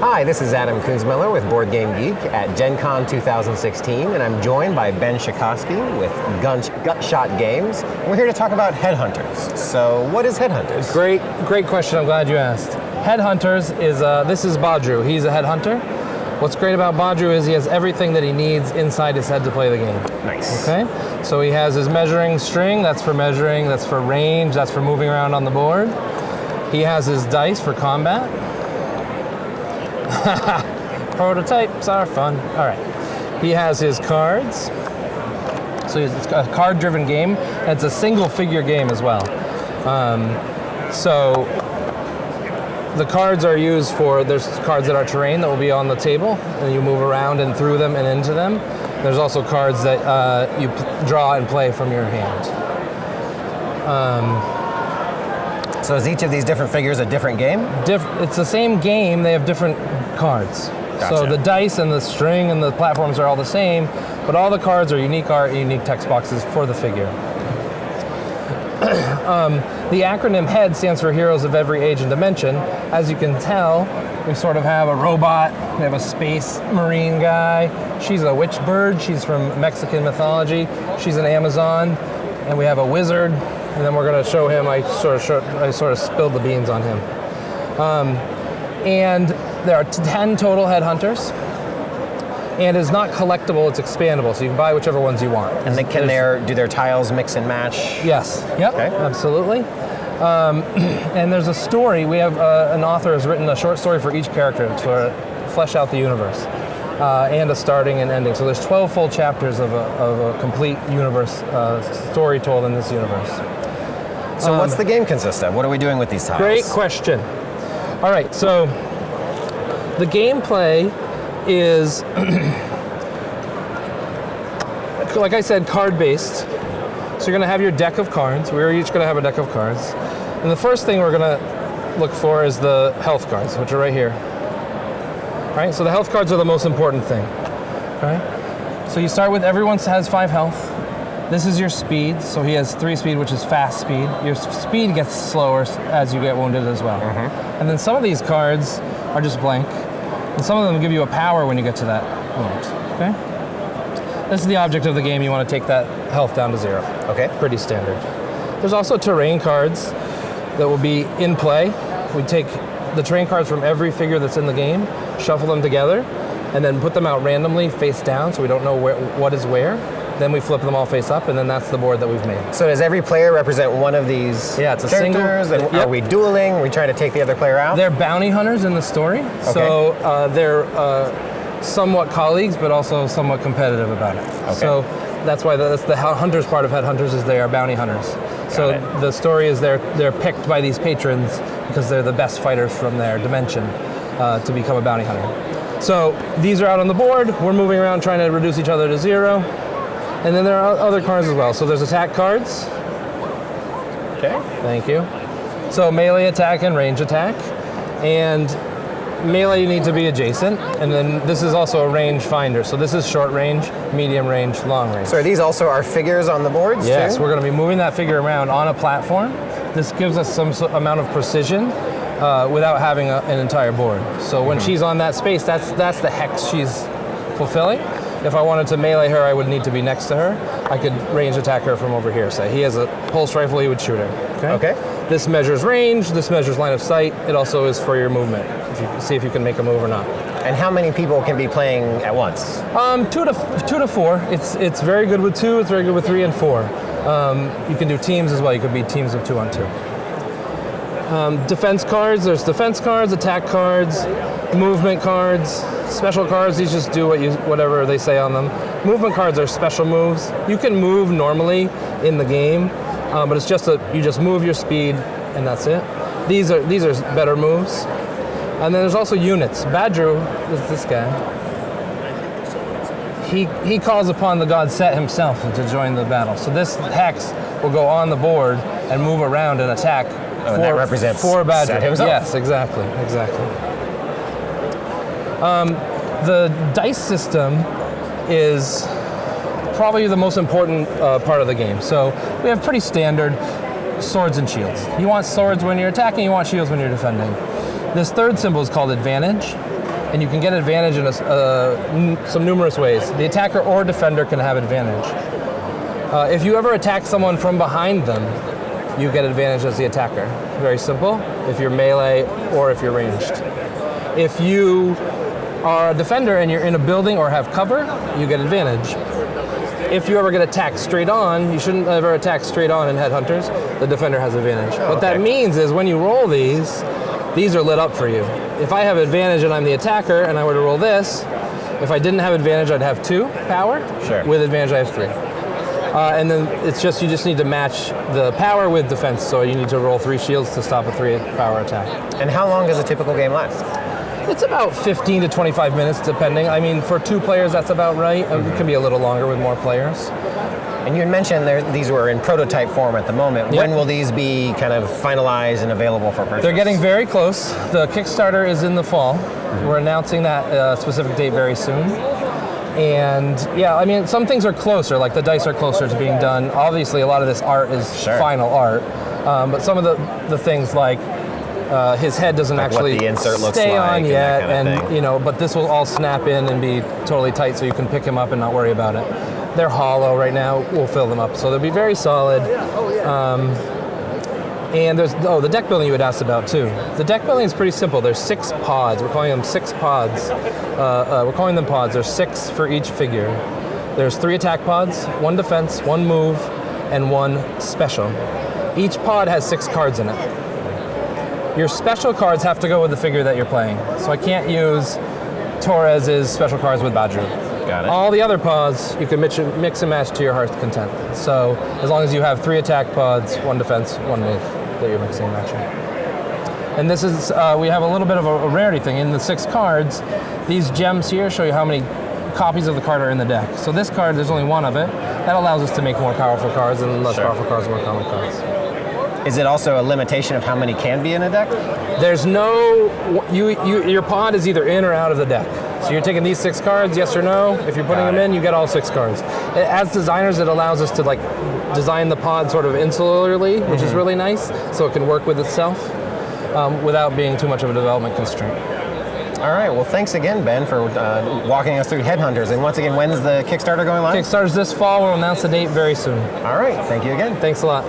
Hi, this is Adam Kunzmiller with BoardGameGeek at Gen Con 2016, and I'm joined by Ben Shikoski with Gutshot Games. And we're here to talk about Headhunters. So, what is Headhunters? Great question. I'm glad you asked. Headhunters is, this is Badru. He's a headhunter. What's great about Badru is he has everything that he needs inside his head to play the game. Nice. Okay? So he has his measuring string, that's for measuring, that's for range, that's for moving around on the board. He has his dice for combat. Prototypes are fun. All right. He has his cards. So it's a card-driven game, and it's a single-figure game as well. So the cards are used for, there's cards that are terrain that will be on the table, and you move around and through them and into them. There's also cards that you draw and play from your hand. So is each of these different figures a different game? It's the same game, they have different cards. Gotcha. So the dice and the string and the platforms are all the same, but all the cards are unique art, unique text boxes for the figure. The acronym HEAD stands for Heroes of Every Age and Dimension. As you can tell, we sort of have a robot, we have a space marine guy, she's a witch bird, she's from Mexican mythology, she's an Amazon, and we have a wizard, and then we're going to show him, I sort of spilled the beans on him. And there are 10 total headhunters, and it's not collectible, it's expandable, so you can buy whichever ones you want. And then do their tiles mix and match? Yes, yep, okay. Absolutely. And there's a story, we have an author has written a short story for each character to flesh out the universe, and a starting and ending. So there's 12 full chapters of a complete universe, story told in this universe. So what's the game consist of? What are we doing with these tiles? Great question. All right, so the gameplay is, like I said, card-based. So you're going to have your deck of cards. We're each going to have a deck of cards. And the first thing we're going to look for is the health cards, which are right here. All right, so the health cards are the most important thing. Okay? So you start with everyone has 5 health. This is your speed, so he has 3 speed, which is fast speed. Your speed gets slower as you get wounded as well. And then some of these cards are just blank, and some of them give you a power when you get to that wound, okay? This is the object of the game. You want to take that health down to 0. Okay. Pretty standard. There's also terrain cards that will be in play. We take the terrain cards from every figure that's in the game, shuffle them together, and then put them out randomly face down so we don't know what is where. Then we flip them all face up, and then that's the board that we've made. So does every player represent one of these it's a characters? single. And are we dueling? Are we trying to take the other player out? They're bounty hunters in the story. Okay. So they're somewhat colleagues, but also somewhat competitive about it. Okay. So that's why that's the hunters part of Headhunters is they are bounty hunters. So the story is they're picked by these patrons because they're the best fighters from their dimension to become a bounty hunter. So these are out on the board. We're moving around trying to reduce each other to 0. And then there are other cards as well. So there's attack cards. Okay. Thank you. So melee attack and range attack. And melee you need to be adjacent. And then this is also a range finder. So this is short range, medium range, long range. So are these also our figures on the boards? Yes, too? We're going to be moving that figure around on a platform. This gives us some amount of precision without having an entire board. So when she's on that space, that's the hex she's fulfilling. If I wanted to melee her, I would need to be next to her. I could range attack her from over here. Say he has a pulse rifle, he would shoot her. Okay. This measures range. This measures line of sight. It also is for your movement. If you see if you can make a move or not. And how many people can be playing at once? 2 to 4. It's very good with 2. It's very good with 3 and 4. You can do teams as well. You could be teams of 2 on 2. Defense cards. There's defense cards, attack cards, movement cards. Special cards, these just do whatever they say on them. Movement cards are special moves. You can move normally in the game, but it's just you just move your speed and that's it. These are better moves. And then there's also units. Badru is this guy. He calls upon the god Set himself to join the battle. So this hex will go on the board and move around and attack. And that represents for Badru. Set himself. Yes, exactly. The dice system is probably the most important part of the game. So we have pretty standard swords and shields. You want swords when you're attacking, you want shields when you're defending. This third symbol is called advantage. and you can get advantage in some numerous ways. The attacker or defender can have advantage. If you ever attack someone from behind them, you get advantage as the attacker. Very simple, if you're melee or if you're ranged. If you are a defender and you're in a building or have cover, you get advantage. If you ever get attacked straight on, you shouldn't ever attack straight on in Headhunters, the defender has advantage. What that means is when you roll these are lit up for you. If I have advantage and I'm the attacker and I were to roll this, if I didn't have advantage, I'd have 2 power. Sure. With advantage, I have 3. And then you just need to match the power with defense, so you need to roll 3 shields to stop a 3 power attack. And how long does a typical game last? It's about 15 to 25 minutes, depending. I mean, for 2 players, that's about right. It can be a little longer with more players. And you had mentioned these were in prototype form at the moment. Yep. When will these be kind of finalized and available for purchase? They're getting very close. The Kickstarter is in the fall. We're announcing that specific date very soon. And yeah, I mean, some things are closer, like the dice are closer to being done. Obviously, a lot of this art is final art. But some of the things like his head doesn't like actually what the insert looks stay like on yet, and but this will all snap in and be totally tight, so you can pick him up and not worry about it. They're hollow right now. We'll fill them up, so they'll be very solid. And there's the deck building you had asked about too. The deck building is pretty simple. There's 6 pods. We're calling them 6 pods. We're calling them pods. There's 6 for each figure. There's 3 attack pods, 1 defense, 1 move, and 1 special. Each pod has 6 cards in it. Your special cards have to go with the figure that you're playing. So I can't use Torres's special cards with Badru. Got it. All the other pods you can mix and match to your heart's content. So as long as you have 3 attack pods, 1 defense, 1 move that you're mixing and matching. And this is, we have a little bit of a rarity thing. In the 6 cards, these gems here show you how many copies of the card are in the deck. So this card, there's only 1 of it. That allows us to make more powerful cards and less powerful cards, more common cards. Is it also a limitation of how many can be in a deck? There's no, your pod is either in or out of the deck. So you're taking these 6 cards, yes or no. If you're putting them in, you get all 6 cards. As designers, it allows us to design the pod sort of insularly, which is really nice, so it can work with itself without being too much of a development constraint. All right, well, thanks again, Ben, for walking us through Headhunters. And once again, when's the Kickstarter going live? Kickstarter's this fall. We'll announce the date very soon. All right, thank you again. Thanks a lot.